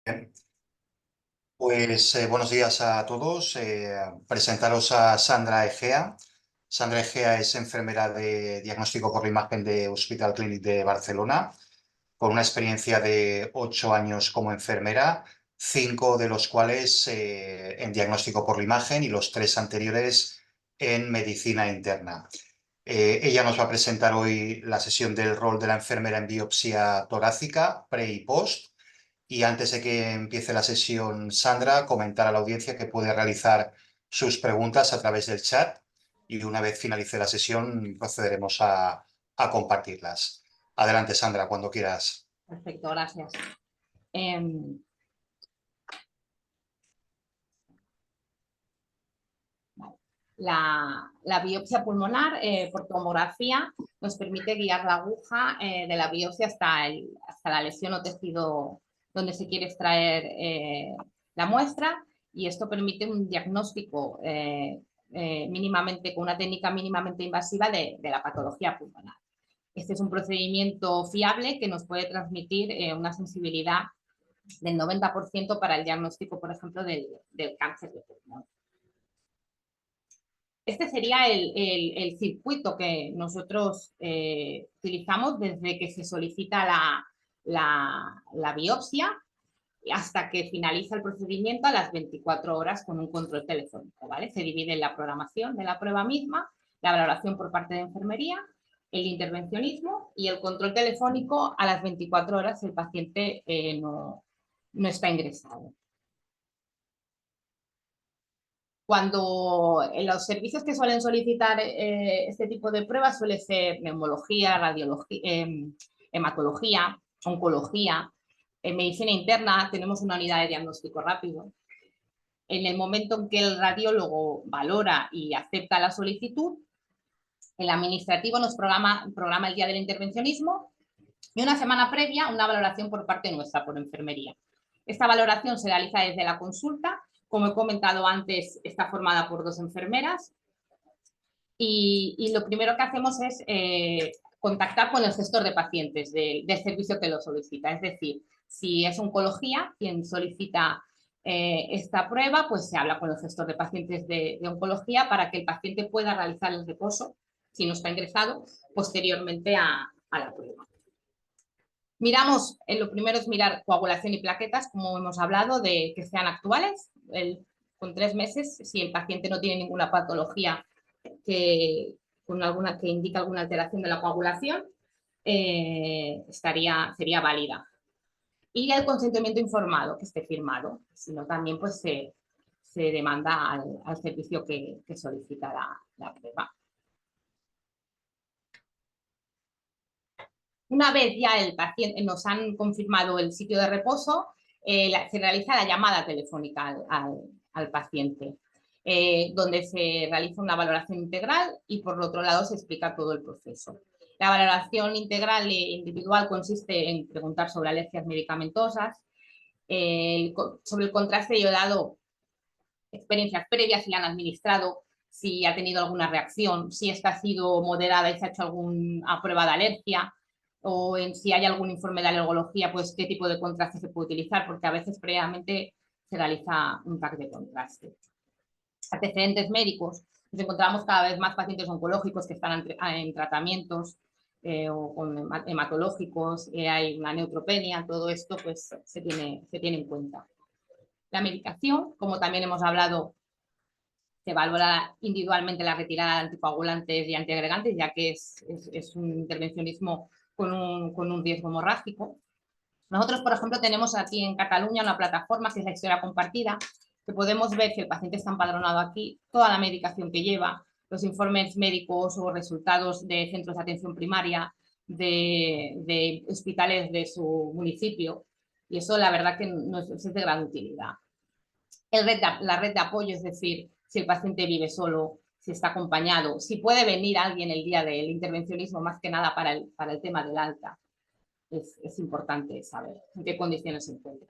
Bien. Pues buenos días a todos. Presentaros a Sandra Egea. Sandra Egea es enfermera de diagnóstico por la imagen de Hospital Clínic de Barcelona, con una experiencia de 8 años como enfermera, 5 de los cuales en diagnóstico por la imagen y los 3 anteriores en medicina interna. Ella nos va a presentar hoy la sesión del rol de la enfermera en biopsia torácica, pre y post. Y antes de que empiece la sesión, Sandra, comentar a la audiencia que puede realizar sus preguntas a través del chat y una vez finalice la sesión procederemos a compartirlas. Adelante, Sandra, cuando quieras. Perfecto, gracias. Em, la biopsia pulmonar por tomografía nos permite guiar la aguja de la biopsia hasta la lesión o tejido donde se quiere extraer la muestra, y esto permite un diagnóstico mínimamente, con una técnica mínimamente invasiva de la patología pulmonar. Este es un procedimiento fiable que nos puede transmitir una sensibilidad del 90% para el diagnóstico, por ejemplo, del cáncer de pulmón. Este sería el circuito que nosotros utilizamos desde que se solicita la biopsia hasta que finaliza el procedimiento a las 24 horas con un control telefónico, ¿vale? Se divide en la programación de la prueba misma, la valoración por parte de enfermería, el intervencionismo y el control telefónico a las 24 horas si el paciente no está ingresado. Cuando en los servicios que suelen solicitar este tipo de pruebas suele ser neumología, radiología, hematología, oncología. En medicina interna tenemos una unidad de diagnóstico rápido. En el momento en que el radiólogo valora y acepta la solicitud, el administrativo nos programa el día del intervencionismo y una semana previa una valoración por parte nuestra, por enfermería. Esta valoración se realiza desde la consulta. Como he comentado antes, está formada por 2 enfermeras y lo primero que hacemos es contactar con el gestor de pacientes del servicio que lo solicita. Es decir, si es oncología quien solicita esta prueba, pues se habla con el gestor de pacientes de oncología para que el paciente pueda realizar el reposo, si no está ingresado, posteriormente a la prueba. Miramos, lo primero es mirar coagulación y plaquetas, como hemos hablado, de que sean actuales, con 3 meses, si el paciente no tiene ninguna patología que indique alguna alteración de la coagulación, sería válida. Y el consentimiento informado, que esté firmado, si no también pues se demanda al servicio que solicita la prueba. Una vez ya el paciente nos han confirmado el sitio de reposo, se realiza la llamada telefónica al paciente, donde se realiza una valoración integral y por otro lado se explica todo el proceso. La valoración integral e individual consiste en preguntar sobre alergias medicamentosas, sobre el contraste. Yo he dado experiencias previas, si la han administrado, si ha tenido alguna reacción, si esta ha sido moderada y se ha hecho alguna prueba de alergia, o en si hay algún informe de alergología, pues qué tipo de contraste se puede utilizar, porque a veces previamente se realiza un TAC de contraste. Antecedentes médicos. Nos encontramos cada vez más pacientes oncológicos que están en tratamientos o con hematológicos, hay una neutropenia, todo esto pues se tiene en cuenta. La medicación, como también hemos hablado, se valora individualmente la retirada de anticoagulantes y antiagregantes, ya que es un intervencionismo con un riesgo hemorrágico. Nosotros, por ejemplo, tenemos aquí en Cataluña una plataforma que es la historia compartida, que podemos ver si el paciente está empadronado aquí, toda la medicación que lleva, los informes médicos o resultados de centros de atención primaria, de hospitales de su municipio, y eso la verdad que es de gran utilidad. La red de apoyo, es decir, si el paciente vive solo, si está acompañado, si puede venir alguien el día del intervencionismo, más que nada para el tema del alta. Es importante saber en qué condiciones se encuentra.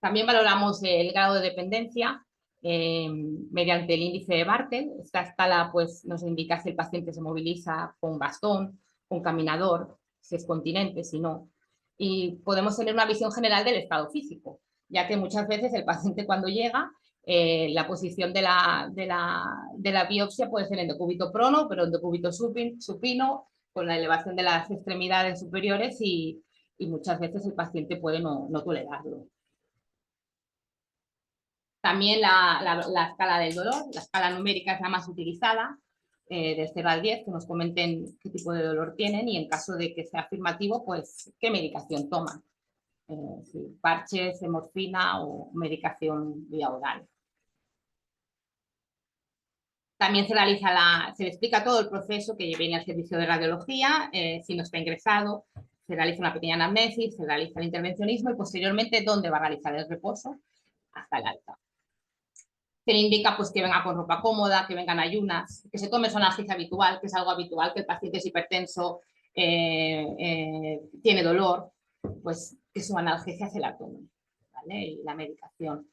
También valoramos el grado de dependencia mediante el índice de Bartel. Esta escala pues, nos indica si el paciente se moviliza con bastón, con caminador, si es continente, si no. y podemos tener una visión general del estado físico, ya que muchas veces el paciente cuando llega, la posición de la biopsia puede ser en decúbito prono, pero en decúbito supino, con la elevación de las extremidades superiores y muchas veces el paciente puede no tolerarlo. También la escala del dolor, la escala numérica es la más utilizada, de 0 al 10, que nos comenten qué tipo de dolor tienen y en caso de que sea afirmativo, pues qué medicación toman. Si parches, morfina o medicación vía oral. También se le explica todo el proceso que viene al servicio de radiología, si no está ingresado, se realiza una pequeña anamnesis, se realiza el intervencionismo y posteriormente dónde va a realizar el reposo hasta el alta. Se le indica pues, que venga con ropa cómoda, que vengan ayunas, que se tome su analgesia habitual, que es algo habitual, que el paciente es hipertenso, tiene dolor, pues que su analgesia se la tome, ¿vale? Y la medicación.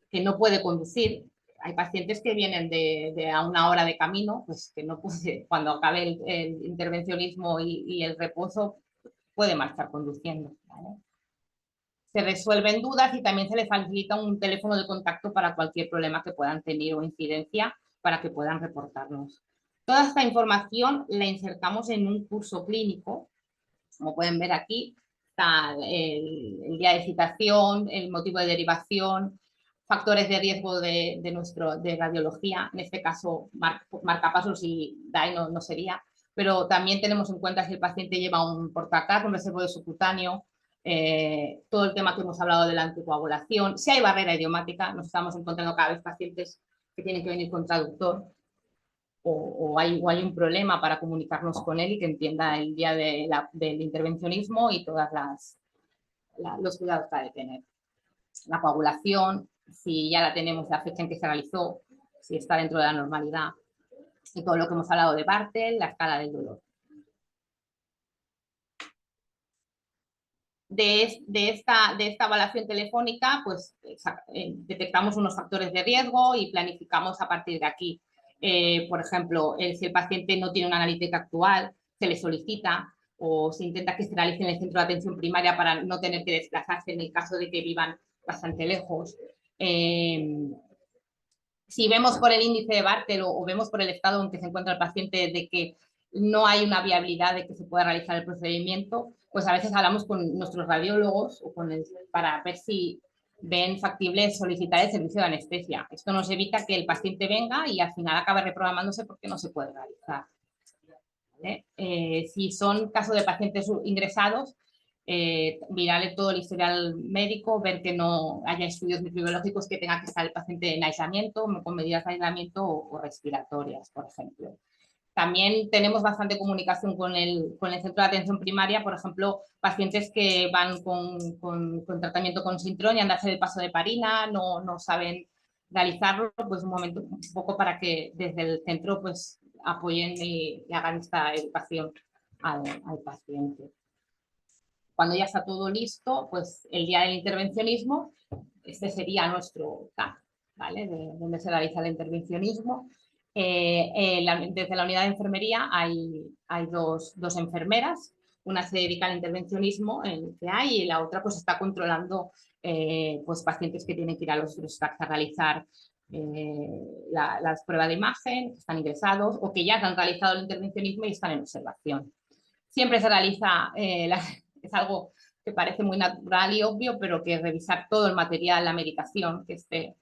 Que no puede conducir. Hay pacientes que vienen de a una hora de camino, pues que no puede, cuando acabe el intervencionismo y el reposo, puede marchar conduciendo, ¿vale? Se resuelven dudas y también se les facilita un teléfono de contacto para cualquier problema que puedan tener o incidencia para que puedan reportarnos. Toda esta información la insertamos en un curso clínico, como pueden ver aquí, está el día de citación, el motivo de derivación, factores de riesgo de radiología, en este caso marcapasos y DAI no sería, pero también tenemos en cuenta si el paciente lleva un portacar, un reservorio subcutáneo, todo el tema que hemos hablado de la anticoagulación, si hay barrera idiomática, nos estamos encontrando cada vez pacientes que tienen que venir con traductor o hay un problema para comunicarnos con él y que entienda el día del intervencionismo y todos los cuidados que ha de tener. La coagulación, si ya la tenemos, la fecha en que se realizó, si está dentro de la normalidad y todo lo que hemos hablado de Bartel, la escala del dolor. De esta evaluación telefónica, pues detectamos unos factores de riesgo y planificamos a partir de aquí. Por ejemplo, si el paciente no tiene una analítica actual, se le solicita o se intenta que se realice en el centro de atención primaria para no tener que desplazarse en el caso de que vivan bastante lejos. Si vemos por el índice de Bartel o vemos por el estado en que se encuentra el paciente de que no hay una viabilidad de que se pueda realizar el procedimiento, pues a veces hablamos con nuestros radiólogos o para ver si ven factible solicitar el servicio de anestesia. Esto nos evita que el paciente venga y al final acabe reprogramándose porque no se puede realizar. ¿Vale? Si son casos de pacientes ingresados, mirarle todo el historial médico, ver que no haya estudios microbiológicos que tenga que estar el paciente en aislamiento, con medidas de aislamiento o respiratorias, por ejemplo. También tenemos bastante comunicación con el centro de atención primaria, por ejemplo, pacientes que van con tratamiento con Sintron y han de hacer el paso de parina, no saben realizarlo, pues un momento, un poco para que desde el centro pues apoyen y hagan esta educación al paciente. Cuando ya está todo listo, pues el día del intervencionismo, este sería nuestro TAC, ¿vale? Donde se realiza el intervencionismo. Desde la unidad de enfermería hay dos enfermeras, una se dedica al intervencionismo en el que hay y la otra pues está controlando pues, pacientes que tienen que ir a los TAC a realizar las pruebas de imagen, que están ingresados o que ya han realizado el intervencionismo y están en observación. Siempre se realiza, es algo que parece muy natural y obvio, pero que revisar todo el material, la medicación, que esté,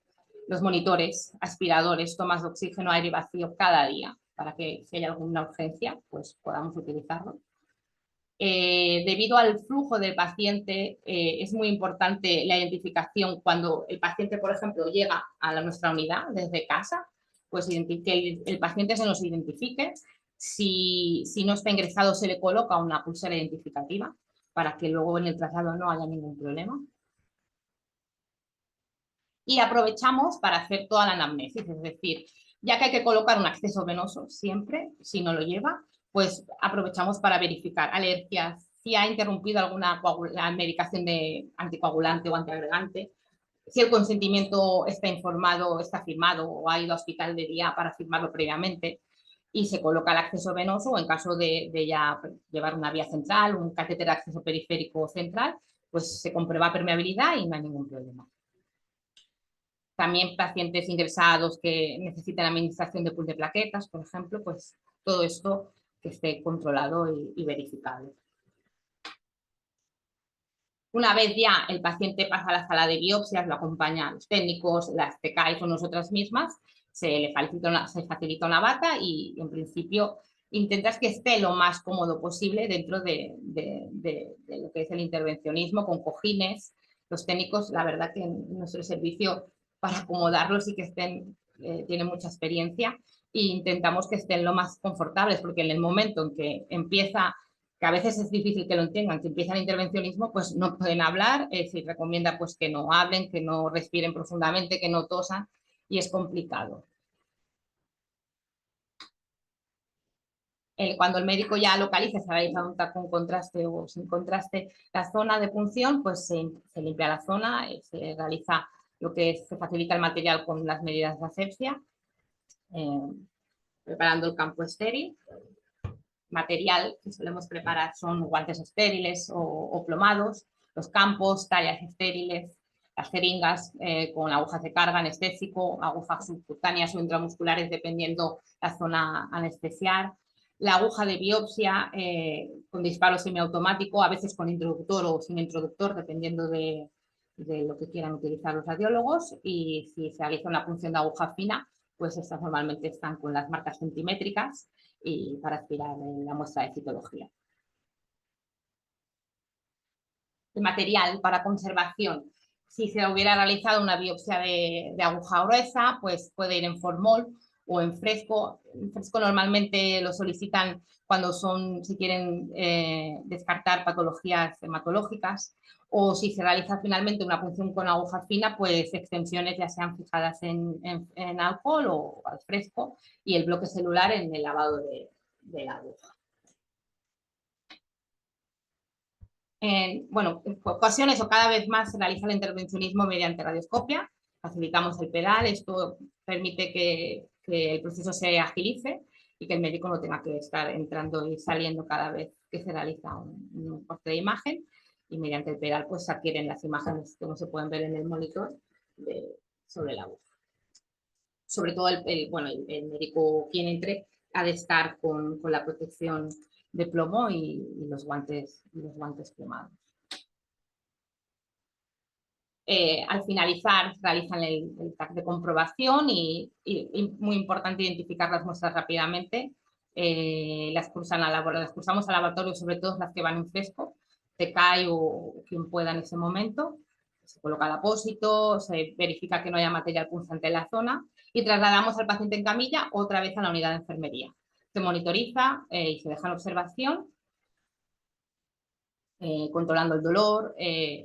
los monitores, aspiradores, tomas de oxígeno, aire vacío cada día, para que si hay alguna urgencia, pues podamos utilizarlo. Debido al flujo del paciente, es muy importante la identificación cuando el paciente, por ejemplo, llega a nuestra unidad desde casa, pues que el paciente se nos identifique. Si no está ingresado, se le coloca una pulsera identificativa para que luego en el traslado no haya ningún problema. Y aprovechamos para hacer toda la anamnesis, es decir, ya que hay que colocar un acceso venoso siempre, si no lo lleva, pues aprovechamos para verificar alergias, si ha interrumpido alguna medicación de anticoagulante o antiagregante, si el consentimiento está informado, está firmado o ha ido a hospital de día para firmarlo previamente. y se coloca el acceso venoso o en caso de ya llevar una vía central, un catéter de acceso periférico central, pues se comprueba permeabilidad y no hay ningún problema. También pacientes ingresados que necesitan administración de pool de plaquetas, por ejemplo, pues todo esto que esté controlado y verificable. Una vez ya el paciente pasa a la sala de biopsias, lo acompañan los técnicos, las TKI o nosotras mismas, se facilita una bata y en principio intentas que esté lo más cómodo posible dentro de lo que es el intervencionismo con cojines. Los técnicos, la verdad que en nuestro servicio para acomodarlos y que estén, tienen mucha experiencia e intentamos que estén lo más confortables porque en el momento en que empieza, que a veces es difícil que lo entiendan, que empieza el intervencionismo, pues no pueden hablar, se recomienda pues que no hablen, que no respiren profundamente, que no tosan y es complicado. Cuando el médico ya localiza, se realiza un TAC con contraste o sin contraste la zona de punción, pues se limpia la zona, se realiza lo que es, se facilita el material con las medidas de asepsia, preparando el campo estéril. Material que solemos preparar son guantes estériles o plomados, los campos, tallas estériles, las jeringas con agujas de carga, anestésico, agujas subcutáneas o intramusculares dependiendo la zona a anestesiar, la aguja de biopsia con disparo semiautomático, a veces con introductor o sin introductor, dependiendo de lo que quieran utilizar los radiólogos, y si se realiza una punción de aguja fina, pues estas normalmente están con las marcas centimétricas y para aspirar en la muestra de citología. El material para conservación. Si se hubiera realizado una biopsia de aguja gruesa, pues puede ir en formol o en fresco. En fresco normalmente lo solicitan cuando son, si quieren descartar patologías hematológicas, o si se realiza finalmente una punción con aguja fina, pues extensiones ya sean fijadas en alcohol o al fresco y el bloque celular en el lavado de la aguja. Bueno, en ocasiones o cada vez más se realiza el intervencionismo mediante radioscopia, facilitamos el pedal, esto permite que el proceso se agilice y que el médico no tenga que estar entrando y saliendo cada vez que se realiza un corte de imagen, y mediante el pedal pues se adquieren las imágenes como se pueden ver en el monitor sobre la aguja. Sobre todo el médico quien entre ha de estar con la protección de plomo y los guantes plomados. Al finalizar realizan el TAC de comprobación y muy importante identificar las muestras rápidamente. Las cursamos al laboratorio, sobre todo las que van en fresco, TKI o quien pueda en ese momento. Se coloca el apósito, se verifica que no haya material punzante en la zona y trasladamos al paciente en camilla otra vez a la unidad de enfermería. Se monitoriza y se deja en observación, controlando el dolor,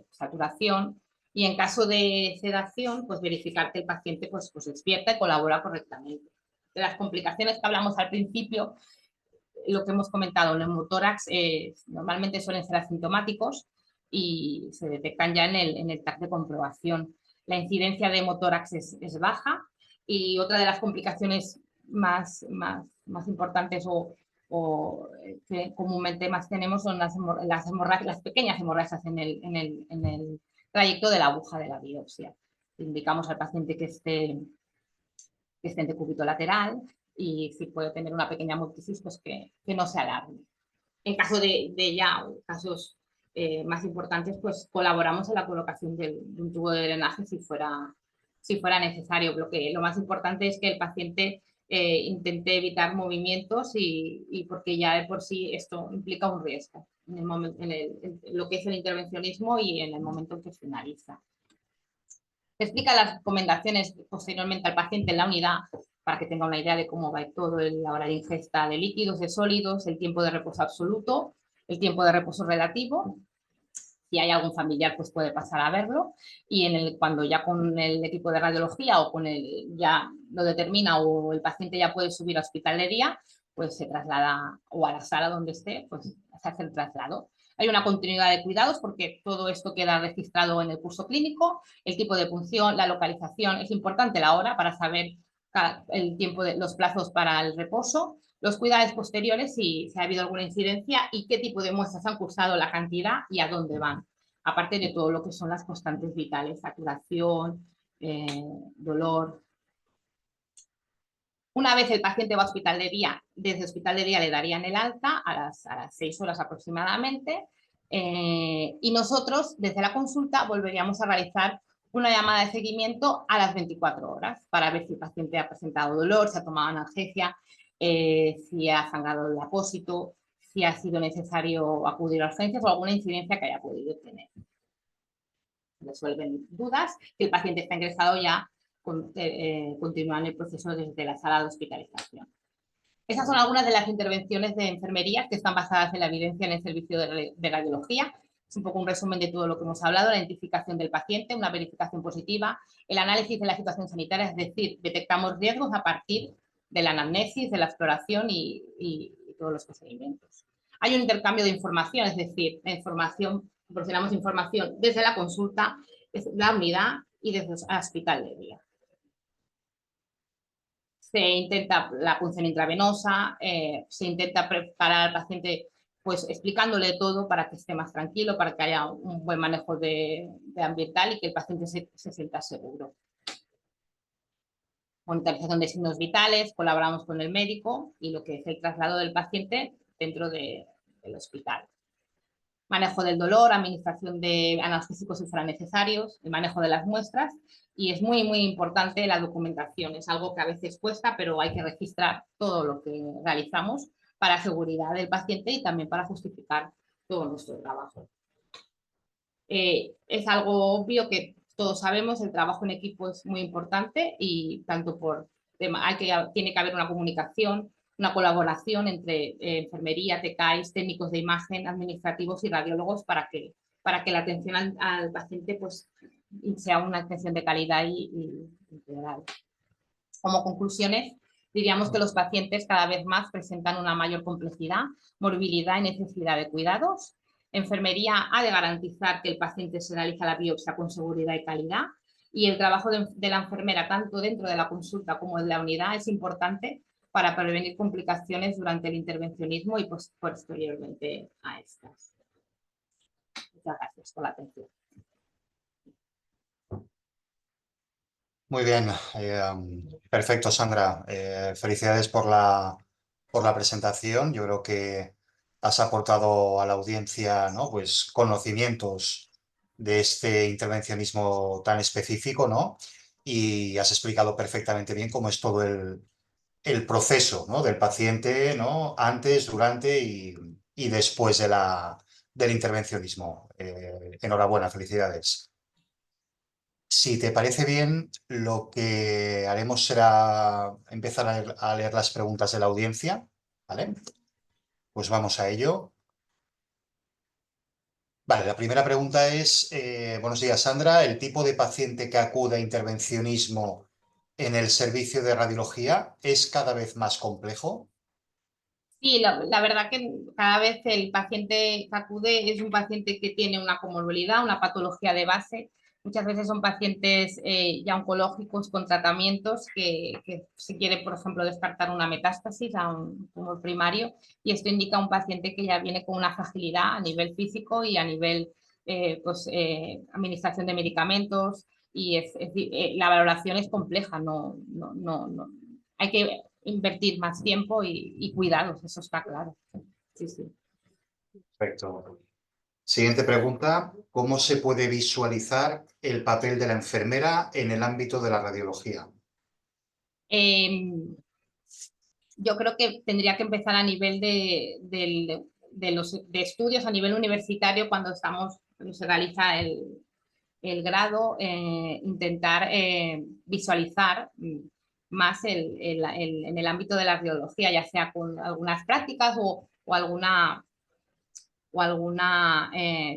saturación, y en caso de sedación, pues verificar que el paciente pues despierta y colabora correctamente. De las complicaciones que hablamos al principio, lo que hemos comentado, el neumotórax normalmente suelen ser asintomáticos y se detectan ya en el TAC de comprobación. La incidencia de hemotórax es baja, y otra de las complicaciones más importantes o que comúnmente más tenemos son las pequeñas hemorragias en el trayecto de la aguja de la biopsia. Indicamos al paciente que esté en decúbito lateral, y si puede tener una pequeña multicis, pues que no se alarme. En caso de ya casos más importantes, pues colaboramos en la colocación de un tubo de drenaje si fuera necesario. Lo más importante es que el paciente intente evitar movimientos y porque ya de por sí esto implica un riesgo en lo que es el intervencionismo y en el momento en que finaliza. Se explica las recomendaciones posteriormente al paciente en la unidad para que tenga una idea de cómo va todo, la hora de ingesta de líquidos, de sólidos, el tiempo de reposo absoluto, el tiempo de reposo relativo. Si hay algún familiar, pues puede pasar a verlo. Y cuando ya con el equipo de radiología o con ya lo determina o el paciente ya puede subir a hospitalería, pues se traslada o a la sala donde esté, pues se hace el traslado. Hay una continuidad de cuidados porque todo esto queda registrado en el curso clínico, el tipo de punción, la localización, es importante la hora para saber el tiempo los plazos para el reposo, los cuidados posteriores, si ha habido alguna incidencia y qué tipo de muestras han cursado, la cantidad y a dónde van, aparte de todo lo que son las constantes vitales, saturación, dolor. Una vez el paciente va a hospital de día, desde hospital de día le darían el alta a las 6 horas aproximadamente, y nosotros desde la consulta volveríamos a realizar una llamada de seguimiento a las 24 horas para ver si el paciente ha presentado dolor, si ha tomado analgesia, si ha sangrado el apósito, si ha sido necesario acudir a urgencias o alguna incidencia que haya podido tener. Resuelven dudas, si el paciente está ingresado ya continúan el proceso desde la sala de hospitalización. Esas son algunas de las intervenciones de enfermería que están basadas en la evidencia en el servicio de radiología. Es un poco un resumen de todo lo que hemos hablado: la identificación del paciente, una verificación positiva, el análisis de la situación sanitaria, es decir, detectamos riesgos a partir de la anamnesis, de la exploración y todos los procedimientos. Hay un intercambio de información, es decir, la información, proporcionamos información desde la consulta, desde la unidad y desde el hospital de día. Se intenta la punción intravenosa, se intenta preparar al paciente pues explicándole todo para que esté más tranquilo, para que haya un buen manejo de ambiental y que el paciente se sienta seguro. Monitorización de signos vitales, colaboramos con el médico y lo que es el traslado del paciente dentro del hospital. Manejo del dolor, administración de analgésicos si fueran necesarios, el manejo de las muestras, y es muy, muy importante la documentación. Es algo que a veces cuesta, pero hay que registrar todo lo que realizamos para seguridad del paciente y también para justificar todo nuestro trabajo. Es algo obvio que todos sabemos, el trabajo en equipo es muy importante y tanto por tema, tiene que haber una comunicación, una colaboración entre enfermería, TECAIS, técnicos de imagen, administrativos y radiólogos para que la atención al paciente pues, sea una atención de calidad y integral. Como conclusiones, diríamos que los pacientes cada vez más presentan una mayor complejidad, morbilidad y necesidad de cuidados. Enfermería ha de garantizar que el paciente se realiza la biopsia con seguridad y calidad, y el trabajo de la enfermera, tanto dentro de la consulta como en la unidad, es importante para prevenir complicaciones durante el intervencionismo y posteriormente a estas. Muchas gracias por la atención. Muy bien, perfecto, Sandra. Felicidades por la presentación. Yo creo que has aportado a la audiencia, ¿no? Pues conocimientos de este intervencionismo tan específico, ¿no? Y has explicado perfectamente bien cómo es todo el proceso, ¿no? Del paciente, ¿no? Antes, durante y después del intervencionismo. Enhorabuena, felicidades. Si te parece bien, lo que haremos será empezar a leer las preguntas de la audiencia, ¿vale? Pues vamos a ello. Vale, la primera pregunta es, buenos días, Sandra, ¿el tipo de paciente que acude a intervencionismo en el servicio de radiología es cada vez más complejo? Sí, la verdad que cada vez el paciente que acude es un paciente que tiene una comorbilidad, una patología de base. Muchas veces son pacientes ya oncológicos con tratamientos que se quiere, por ejemplo, descartar una metástasis a un tumor primario, y esto indica un paciente que ya viene con una fragilidad a nivel físico y a nivel administración de medicamentos, y la valoración es compleja, no. Hay que invertir más tiempo y cuidados, eso está claro. Sí, sí. Perfecto. Siguiente pregunta, ¿cómo se puede visualizar el papel de la enfermera en el ámbito de la radiología? Yo creo que tendría que empezar a nivel de estudios, a nivel universitario, cuando se realiza el grado, intentar visualizar más en el ámbito de la radiología, ya sea con algunas prácticas o alguna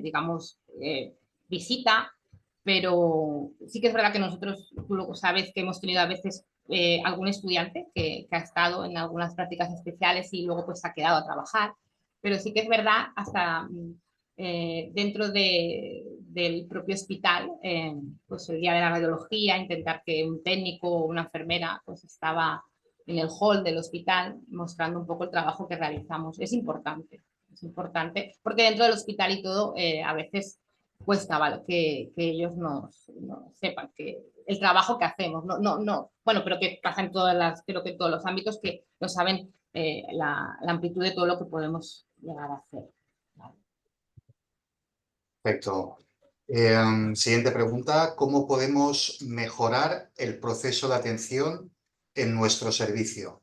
digamos, visita, pero sí que es verdad que nosotros, tú lo sabes, que hemos tenido a veces algún estudiante que ha estado en algunas prácticas especiales y luego pues ha quedado a trabajar, pero sí que es verdad hasta dentro del propio hospital, pues el día de la radiología, intentar que un técnico o una enfermera pues estaba en el hall del hospital, mostrando un poco el trabajo que realizamos. Es importante porque dentro del hospital y todo, a veces cuesta, ¿vale? que ellos nos sepan que el trabajo que hacemos, bueno, pero que pasa en creo que en todos los ámbitos, que no saben la amplitud de todo lo que podemos llegar a hacer. ¿Vale? Perfecto. Siguiente pregunta. ¿Cómo podemos mejorar el proceso de atención en nuestro servicio?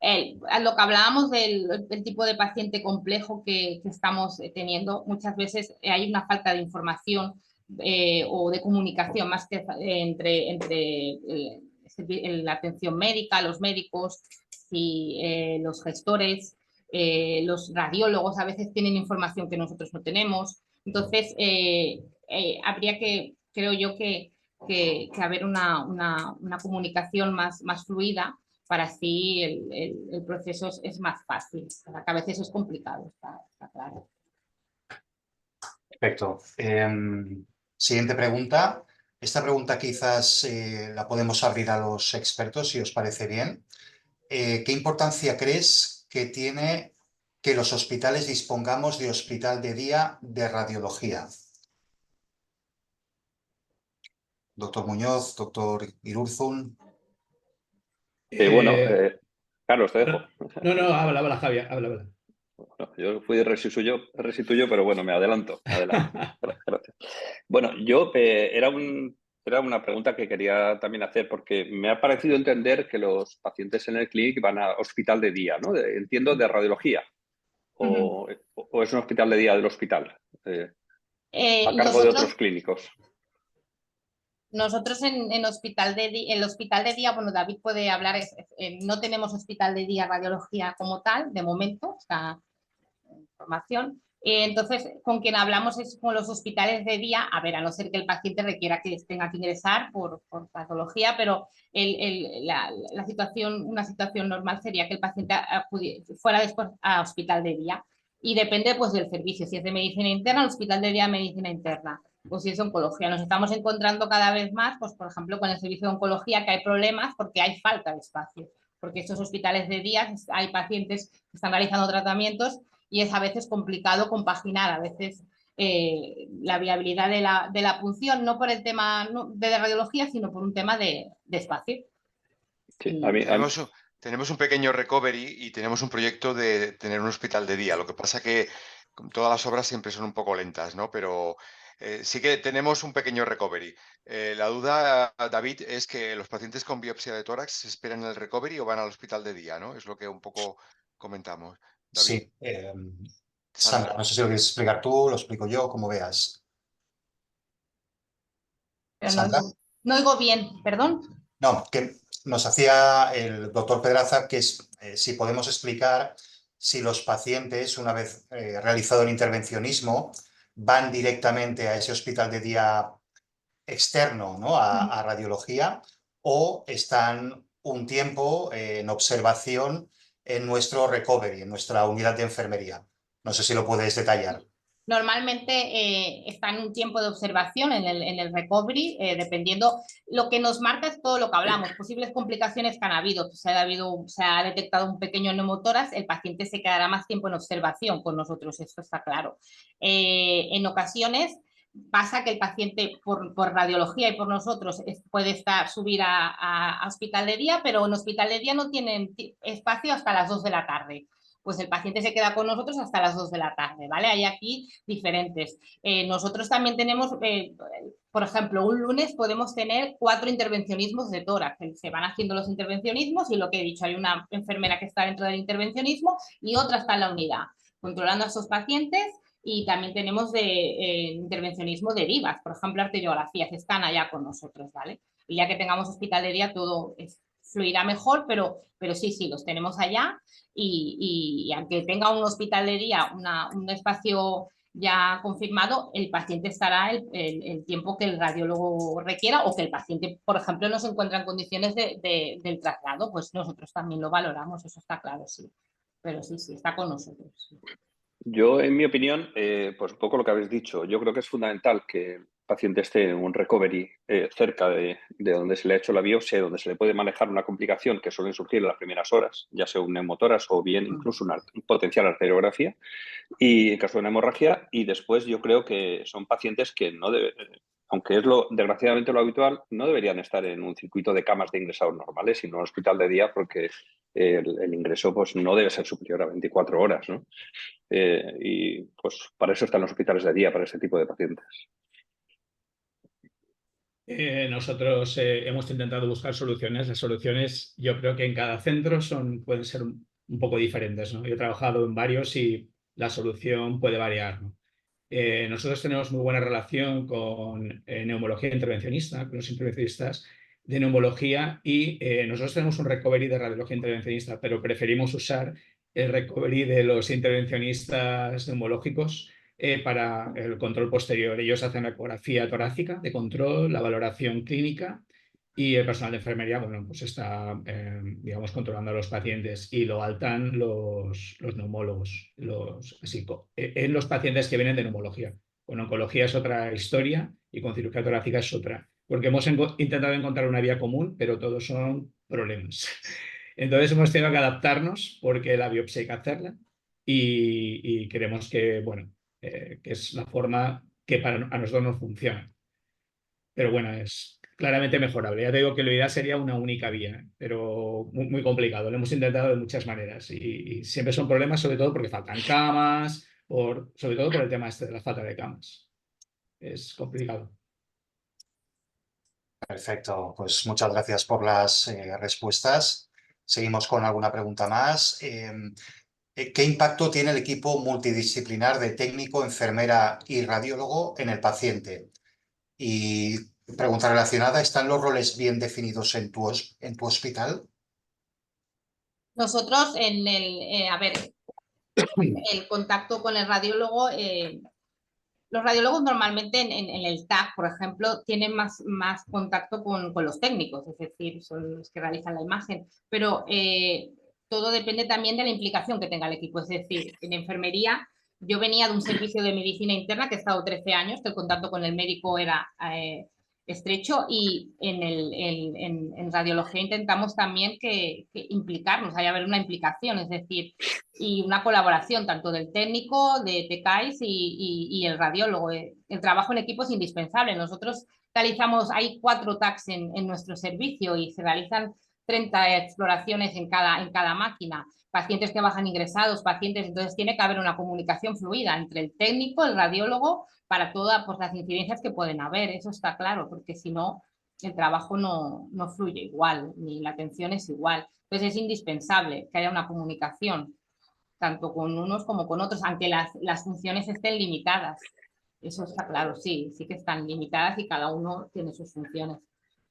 A lo que hablábamos del tipo de paciente complejo que estamos teniendo, muchas veces hay una falta de información o de comunicación más que entre la atención médica, los médicos y los gestores, los radiólogos a veces tienen información que nosotros no tenemos. Entonces, habría que, creo yo, que haber una comunicación más fluida para así el proceso es más fácil, para que a veces es complicado, está claro. Perfecto. Siguiente pregunta. Esta pregunta quizás la podemos abrir a los expertos, si os parece bien. ¿Qué importancia crees que tiene que los hospitales dispongamos de hospital de día de radiología? Doctor Muñoz, doctor Irurzun. Bueno, Eh, Carlos, te dejo. no, habla, Javier, habla. No, yo fui de resi tuyo, pero bueno, me adelanto. Gracias. Bueno, yo era una pregunta que quería también hacer porque me ha parecido entender que los pacientes en el clinic van a hospital de día, ¿no? Entiendo de radiología. O es un hospital de día del hospital, a cargo de otros clínicos. Nosotros en el hospital de día, bueno, David puede hablar, no tenemos hospital de día radiología como tal, de momento, esta información. Entonces, con quien hablamos es con los hospitales de día, a ver, a no ser que el paciente requiera que tenga que ingresar por patología, pero la situación, una situación normal sería que el paciente fuera después a hospital de día. Y depende pues del servicio, si es de medicina interna, el hospital de día de medicina interna, o si es oncología. Nos estamos encontrando cada vez más, pues por ejemplo, con el servicio de oncología, que hay problemas porque hay falta de espacio, porque estos hospitales de día hay pacientes que están realizando tratamientos y es a veces complicado compaginar a veces la viabilidad de la punción, no por el tema de radiología, sino por un tema de espacio. Sí, tenemos un pequeño recovery y tenemos un proyecto de tener un hospital de día. Lo que pasa que todas las obras siempre son un poco lentas, ¿no? Pero sí que tenemos un pequeño recovery. La duda, David, es que los pacientes con biopsia de tórax se esperan en el recovery o van al hospital de día, ¿no? Es lo que un poco comentamos. David. Sí. Sandra, no sé si lo quieres explicar tú, lo explico yo, como veas. Pero Sandra. no oigo bien, perdón. No, que nos hacía el doctor Pedraza que si podemos explicar si los pacientes, una vez realizado el intervencionismo, van directamente a ese hospital de día externo, ¿no? a radiología, o están un tiempo en observación en nuestro recovery, en nuestra unidad de enfermería. No sé si lo puedes detallar. Normalmente está en un tiempo de observación en el recovery, dependiendo. Lo que nos marca es todo lo que hablamos, posibles complicaciones que han habido. Se ha detectado un pequeño neumotórax, el paciente se quedará más tiempo en observación con nosotros, esto está claro. En ocasiones pasa que el paciente por radiología y por nosotros puede subir a hospital de día, pero en hospital de día no tienen espacio hasta las 2 de la tarde. Pues el paciente se queda con nosotros hasta las 2 de la tarde, ¿vale? Hay aquí diferentes. Nosotros también tenemos, por ejemplo, un lunes podemos tener 4 intervencionismos de tórax. Se van haciendo los intervencionismos y lo que he dicho, hay una enfermera que está dentro del intervencionismo y otra está en la unidad, controlando a esos pacientes. Y también tenemos de intervencionismo de derivas, por ejemplo, arteriografías, están allá con nosotros, ¿vale? Y ya que tengamos hospital de día, todo fluirá mejor, pero sí, los tenemos allá y aunque tenga un hospital de día, un espacio ya confirmado, el paciente estará el tiempo que el radiólogo requiera o que el paciente, por ejemplo, no se encuentra en condiciones del traslado, pues nosotros también lo valoramos, eso está claro, sí. Pero sí, está con nosotros. Sí. Yo, en mi opinión, pues un poco lo que habéis dicho, yo creo que es fundamental que paciente esté en un recovery cerca de donde se le ha hecho la biopsia, donde se le puede manejar una complicación que suelen surgir en las primeras horas, ya sea un neumotórax o bien incluso una potencial arteriografía, y en caso de una hemorragia, y después yo creo que son pacientes que no deben, aunque es desgraciadamente lo habitual, no deberían estar en un circuito de camas de ingresados normales, sino en un hospital de día, porque el ingreso pues, no debe ser superior a 24 horas, ¿no? Y pues para eso están los hospitales de día, para ese tipo de pacientes. Nosotros hemos intentado buscar soluciones. Las soluciones yo creo que en cada centro pueden ser un poco diferentes, ¿no? Yo he trabajado en varios y la solución puede variar, ¿no? Nosotros tenemos muy buena relación con neumología intervencionista, con los intervencionistas de neumología, y nosotros tenemos un recovery de radiología intervencionista, pero preferimos usar el recovery de los intervencionistas neumológicos para el control posterior. Ellos hacen la ecografía torácica de control, la valoración clínica, y el personal de enfermería, bueno, pues está, digamos, controlando a los pacientes, y lo altan los neumólogos, en los pacientes que vienen de neumología. Con oncología es otra historia y con cirugía torácica es otra, porque hemos intentado encontrar una vía común, pero todos son problemas. Entonces hemos tenido que adaptarnos porque la biopsia hay que hacerla, y creemos que, bueno, que es la forma que a nosotros nos funciona. Pero bueno, es claramente mejorable. Ya te digo que lo ideal sería una única vía, pero muy, muy complicado. Lo hemos intentado de muchas maneras y siempre son problemas, sobre todo porque faltan camas, sobre todo por el tema de la falta de camas. Es complicado. Perfecto, pues muchas gracias por las respuestas. Seguimos con alguna pregunta más. ¿Qué impacto tiene el equipo multidisciplinar de técnico, enfermera y radiólogo en el paciente? Y pregunta relacionada, ¿están los roles bien definidos en tu hospital? Nosotros el contacto con el radiólogo, los radiólogos normalmente en el TAC, por ejemplo, tienen más contacto con los técnicos, es decir, son los que realizan la imagen, pero todo depende también de la implicación que tenga el equipo. Es decir, en enfermería, yo venía de un servicio de medicina interna que he estado 13 años, que el contacto con el médico era estrecho, y en radiología intentamos también que implicarnos, haya haber una implicación, es decir, y una colaboración tanto del técnico, de TECAIS y el radiólogo. El trabajo en equipo es indispensable. Nosotros hay 4 TACs en nuestro servicio y se realizan 30 exploraciones en cada máquina. Pacientes que bajan ingresados, entonces tiene que haber una comunicación fluida entre el técnico, el radiólogo, para todas pues, las incidencias que pueden haber. Eso está claro, porque si no, el trabajo no fluye igual, ni la atención es igual. Entonces es indispensable que haya una comunicación tanto con unos como con otros, aunque las funciones estén limitadas. Eso está claro, sí que están limitadas y cada uno tiene sus funciones,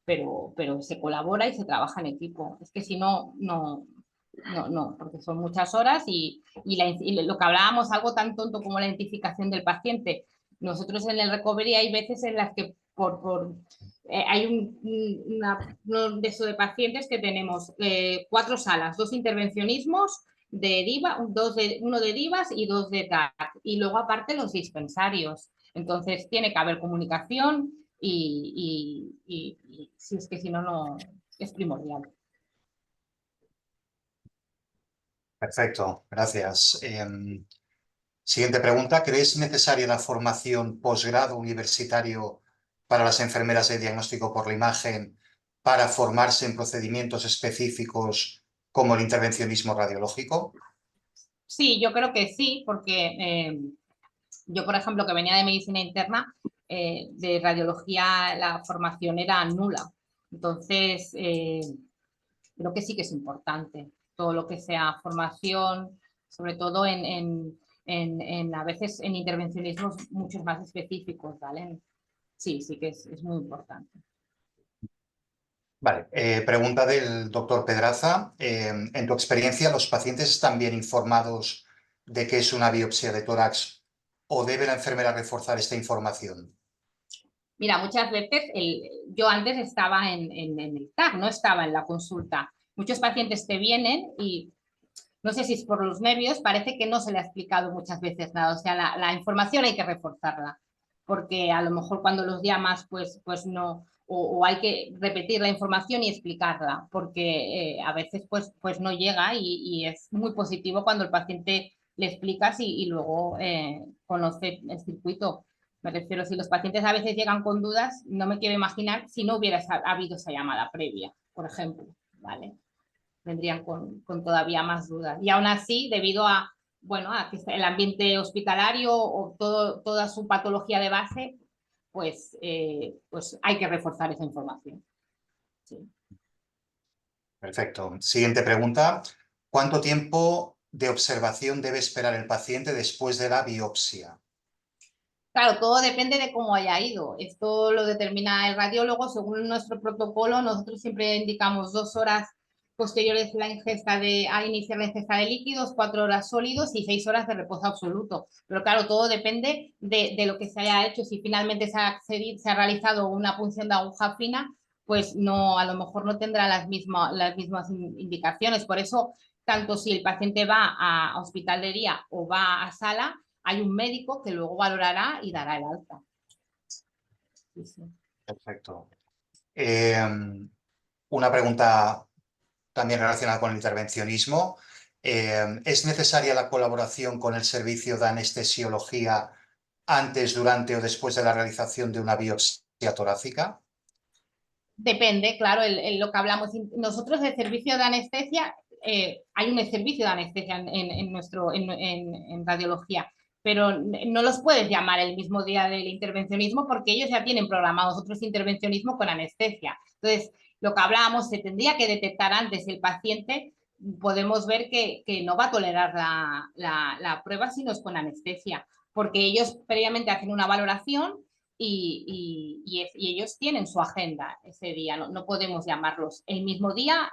pero se colabora y se trabaja en equipo. Es que si no, porque son muchas horas y lo que hablábamos, algo tan tonto como la identificación del paciente. Nosotros en el recovery hay veces en las que hay un de esos de pacientes que tenemos 4 salas, 2 intervencionismos de DIVA, uno de DIVAS y 2 de TAC, y luego aparte los dispensarios. Entonces tiene que haber comunicación y si es que si no es primordial. Perfecto, gracias. Siguiente pregunta. ¿Crees necesaria la formación posgrado universitario para las enfermeras de diagnóstico por la imagen para formarse en procedimientos específicos como el intervencionismo radiológico? Sí, yo creo que sí, porque yo, por ejemplo, que venía de medicina interna, de radiología la formación era nula. Entonces, creo que sí que es importante todo lo que sea formación, sobre todo a veces en intervencionismos muchos más específicos, ¿vale? Sí que es muy importante. Vale, pregunta del doctor Pedraza. En tu experiencia, ¿los pacientes están bien informados de qué es una biopsia de tórax o debe la enfermera reforzar esta información? Mira, muchas veces yo antes estaba en el TAC, no estaba en la consulta. Muchos pacientes te vienen y no sé si es por los nervios, parece que no se le ha explicado muchas veces nada. O sea, la información hay que reforzarla. porque a lo mejor cuando los llamas pues no, o hay que repetir la información y explicarla, porque a veces pues no llega y es muy positivo cuando el paciente le explicas y luego conoce el circuito. Me refiero, si los pacientes a veces llegan con dudas, no me quiero imaginar si no hubiera habido esa llamada previa, por ejemplo, ¿vale? Vendrían con todavía más dudas. Y aún así, debido a, bueno, a que el ambiente hospitalario o toda su patología de base, pues hay que reforzar esa información. Sí. Perfecto. Siguiente pregunta. ¿Cuánto tiempo de observación debe esperar el paciente después de la biopsia? Claro, todo depende de cómo haya ido. Esto lo determina el radiólogo. Según nuestro protocolo, nosotros siempre indicamos 2 horas posteriores a iniciar la ingesta de líquidos, 4 horas sólidos y 6 horas de reposo absoluto. Pero claro, todo depende de lo que se haya hecho. Si finalmente se ha realizado una punción de aguja fina, pues no, a lo mejor no tendrá las mismas indicaciones. Por eso, tanto si el paciente va a hospital de día o va a sala, hay un médico que luego valorará y dará el alta. Sí, sí. Perfecto. Una pregunta también relacionada con el intervencionismo. ¿Es necesaria la colaboración con el servicio de anestesiología antes, durante o después de la realización de una biopsia torácica? Depende, claro, lo que hablamos. Nosotros el servicio de anestesia, hay un servicio de anestesia en radiología, pero no los puedes llamar el mismo día del intervencionismo porque ellos ya tienen programados otros intervencionismos con anestesia. Entonces, lo que hablábamos, se tendría que detectar antes el paciente. Podemos ver que no va a tolerar la prueba si no es con anestesia, porque ellos previamente hacen una valoración y ellos tienen su agenda ese día, no podemos llamarlos el mismo día,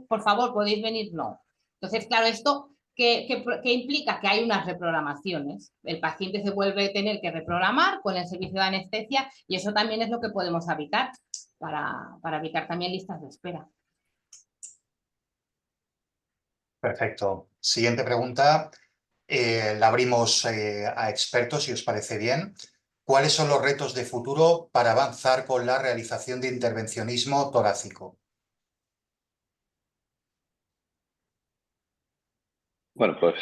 por favor, ¿podéis venir? No. Entonces, claro, esto ¿qué implica? Que hay unas reprogramaciones. El paciente se vuelve a tener que reprogramar con el servicio de anestesia y eso también es lo que podemos evitar para evitar también listas de espera. Perfecto. Siguiente pregunta. La abrimos a expertos, si os parece bien. ¿Cuáles son los retos de futuro para avanzar con la realización de intervencionismo torácico? Bueno, pues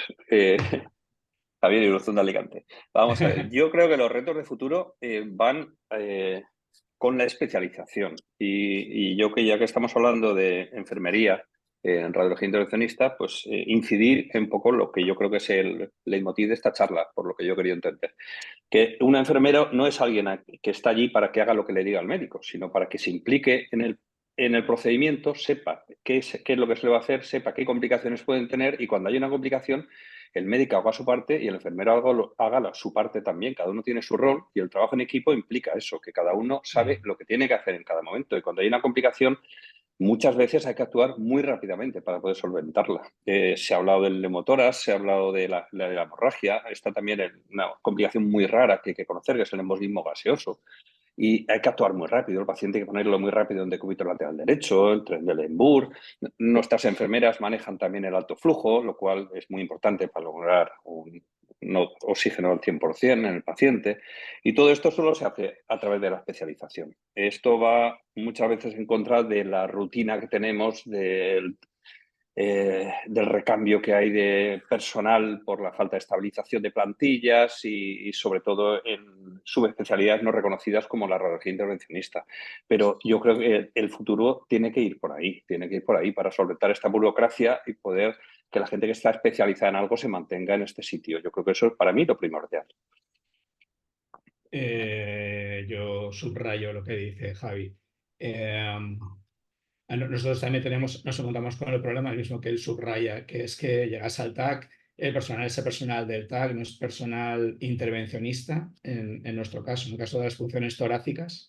Javier Irurzun de Alicante. Vamos a ver, yo creo que los retos de futuro van con la especialización. Y yo que ya que estamos hablando de enfermería en radiología intervencionista, pues incidir en poco lo que yo creo que es el leitmotiv de esta charla, por lo que yo quería entender. Que un enfermero no es alguien que está allí para que haga lo que le diga el médico, sino para que se implique en el procedimiento, sepa qué es lo que se le va a hacer, sepa qué complicaciones pueden tener y cuando hay una complicación, el médico haga su parte y el enfermero haga su parte también. Cada uno tiene su rol y el trabajo en equipo implica eso, que cada uno sabe lo que tiene que hacer en cada momento. Y cuando hay una complicación, muchas veces hay que actuar muy rápidamente para poder solventarla. Se ha hablado del neumotórax, se ha hablado de la hemorragia, está también una complicación muy rara que hay que conocer, que es el embolismo gaseoso. Y hay que actuar muy rápido, el paciente hay que ponerlo muy rápido en decúbito lateral derecho, el tren de Lembour. Nuestras enfermeras manejan también el alto flujo, lo cual es muy importante para lograr un oxígeno al 100% en el paciente. Y todo esto solo se hace a través de la especialización. Esto va muchas veces en contra de la rutina que tenemos del recambio que hay de personal por la falta de estabilización de plantillas y sobre todo en subespecialidades no reconocidas como la radiología intervencionista. Pero yo creo que el futuro tiene que ir por ahí para solventar esta burocracia y poder que la gente que está especializada en algo se mantenga en este sitio. Yo creo que eso es para mí lo primordial. Yo subrayo lo que dice Javi. Nosotros también nos encontramos con el problema, el mismo que él subraya, que es que llegas al TAC, el personal, ese personal del TAC no es personal intervencionista, en nuestro caso, en el caso de las funciones torácicas,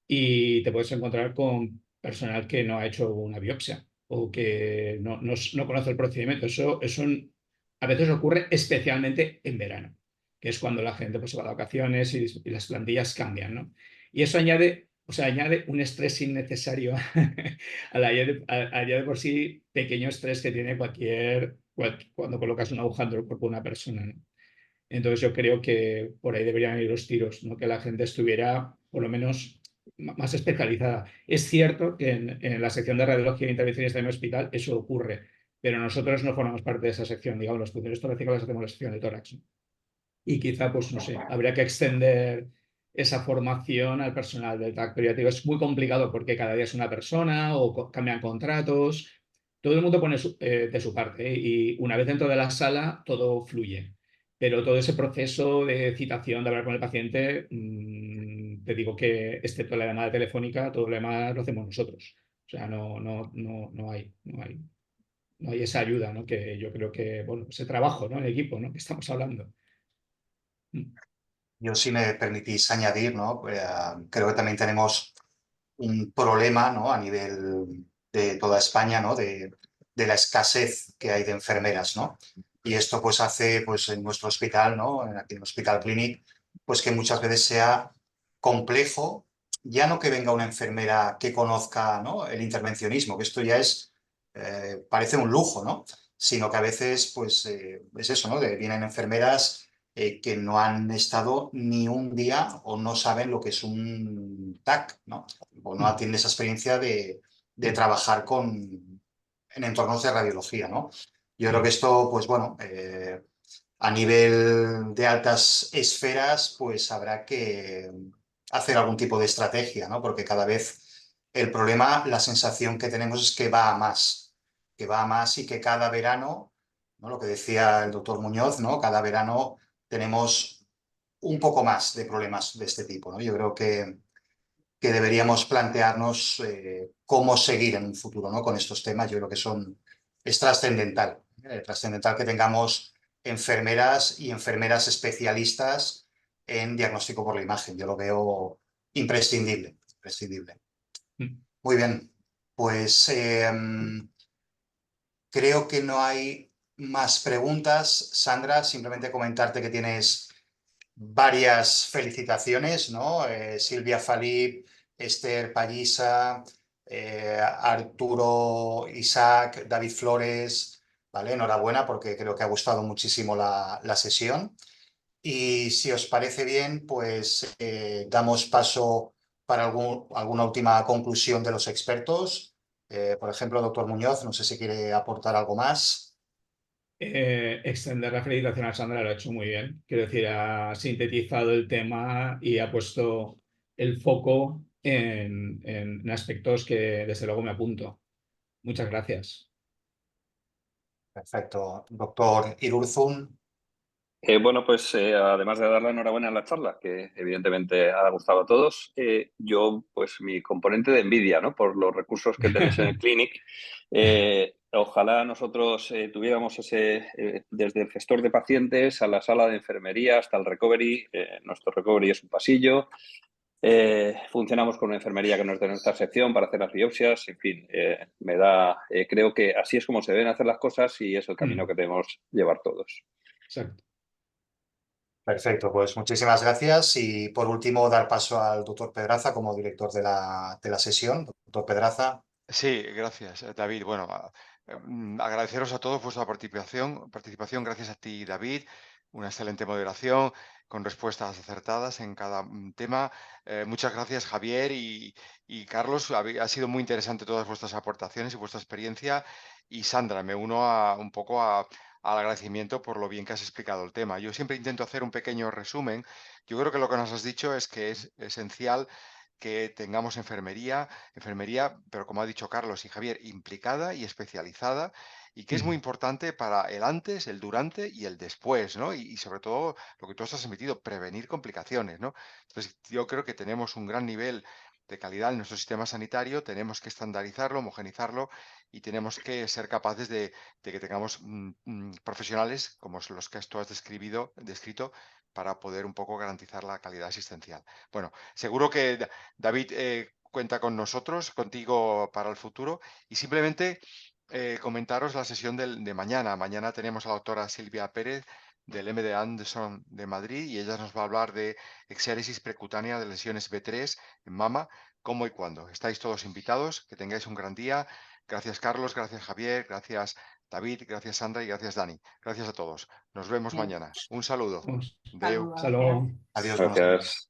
y te puedes encontrar con personal que no ha hecho una biopsia o que no conoce el procedimiento. Eso a veces ocurre especialmente en verano, que es cuando la gente pues, se va de vacaciones y las plantillas cambian, ¿no? Y eso añade un estrés innecesario al ya de por sí pequeño estrés que tiene cuando colocas una aguja en el cuerpo de una persona, ¿no? Entonces yo creo que por ahí deberían ir los tiros, ¿no? Que la gente estuviera por lo menos más especializada. Es cierto que en la sección de radiología e intervencionista en el hospital eso ocurre, pero nosotros no formamos parte de esa sección, digamos, las funciones torácicas las hacemos la sección de tórax, ¿no? Y quizá, pues no sé, habría que extender esa formación al personal del TAC. Pero ya te digo, es muy complicado porque cada día es una persona o cambian contratos. Todo el mundo pone de su parte, ¿eh? Y una vez dentro de la sala todo fluye. Pero todo ese proceso de citación, de hablar con el paciente, te digo que, excepto la llamada telefónica, todo lo demás lo hacemos nosotros. O sea, no hay esa ayuda, ¿no? Que yo creo que, bueno, ese trabajo, ¿no? En equipo, ¿no? Que estamos hablando. Yo, si me permitís añadir, ¿no? Creo que también tenemos un problema, ¿no? A nivel de toda España, ¿no? De la escasez que hay de enfermeras, ¿no? Y esto pues hace, pues en nuestro hospital, ¿no? Aquí en el Hospital Clínic, pues que muchas veces sea complejo, ya no que venga una enfermera que conozca, ¿no? El intervencionismo, que esto ya parece un lujo, ¿no? Sino que a veces, pues, es eso, ¿no? Vienen enfermeras que no han estado ni un día o no saben lo que es un TAC, ¿no? O no tienen esa experiencia de trabajar en entornos de radiología, ¿no? Yo creo que esto, pues bueno, a nivel de altas esferas, pues habrá que hacer algún tipo de estrategia, ¿no? Porque cada vez el problema, la sensación que tenemos es que va a más y que cada verano, ¿no? Lo que decía el doctor Muñoz, ¿no? Cada verano tenemos un poco más de problemas de este tipo, ¿no? Yo creo que deberíamos plantearnos cómo seguir en un futuro, ¿no? Con estos temas. Yo creo que es trascendental, trascendental que tengamos enfermeras y enfermeras especialistas en diagnóstico por la imagen. Yo lo veo imprescindible, imprescindible. Muy bien, pues creo que no hay más preguntas. Sandra, simplemente comentarte que tienes varias felicitaciones, ¿no? Silvia Falip, Esther Pallisa, Arturo Isaac, David Flores, ¿vale? Enhorabuena porque creo que ha gustado muchísimo la sesión. Y si os parece bien, pues damos paso para alguna última conclusión de los expertos. Por ejemplo, doctor Muñoz, no sé si quiere aportar algo más. Extender la felicitación a Sandra lo ha hecho muy bien. Quiero decir, ha sintetizado el tema y ha puesto el foco en aspectos que desde luego me apunto. Muchas gracias. Perfecto. Doctor Irurzun. Bueno, pues además de dar la enhorabuena en la charla, que evidentemente ha gustado a todos, yo, pues mi componente de envidia, ¿no? Por los recursos que tenéis en el Clinic. Ojalá nosotros tuviéramos desde el gestor de pacientes a la sala de enfermería hasta el recovery. Nuestro recovery es un pasillo. Funcionamos con una enfermería que no es de nuestra sección para hacer las biopsias. En fin, creo que así es como se deben hacer las cosas y es el camino que debemos llevar todos. Exacto. Perfecto, pues muchísimas gracias. Y por último, dar paso al doctor Pedraza como director de la sesión. Doctor Pedraza. Sí, gracias, David. Bueno, agradeceros a todos vuestra participación. Gracias a ti, David. Una excelente moderación con respuestas acertadas en cada tema. Muchas gracias, Javier y Carlos. Ha sido muy interesante todas vuestras aportaciones y vuestra experiencia. Y Sandra, me uno un poco al agradecimiento por lo bien que has explicado el tema. Yo siempre intento hacer un pequeño resumen. Yo creo que lo que nos has dicho es que es esencial que tengamos enfermería, pero como ha dicho Carlos y Javier, implicada y especializada, y que es muy importante para el antes, el durante y el después, ¿no? Y sobre todo lo que tú has transmitido, prevenir complicaciones, ¿no? Entonces, yo creo que tenemos un gran nivel de calidad en nuestro sistema sanitario, tenemos que estandarizarlo, homogenizarlo y tenemos que ser capaces de que tengamos profesionales como los que tú has descrito para poder un poco garantizar la calidad asistencial. Bueno, seguro que David cuenta con nosotros, contigo para el futuro y simplemente comentaros la sesión de mañana. Mañana tenemos a la doctora Silvia Pérez del MD Anderson de Madrid y ella nos va a hablar de exéresis precutánea de lesiones B3 en mama, cómo y cuándo. Estáis todos invitados, que tengáis un gran día. Gracias Carlos, gracias Javier, gracias David, gracias Sandra y gracias Dani. Gracias a todos. Nos vemos Bien. mañana. Un saludo. Vamos. Adeu. Hasta luego. Adiós, buenos días. Gracias.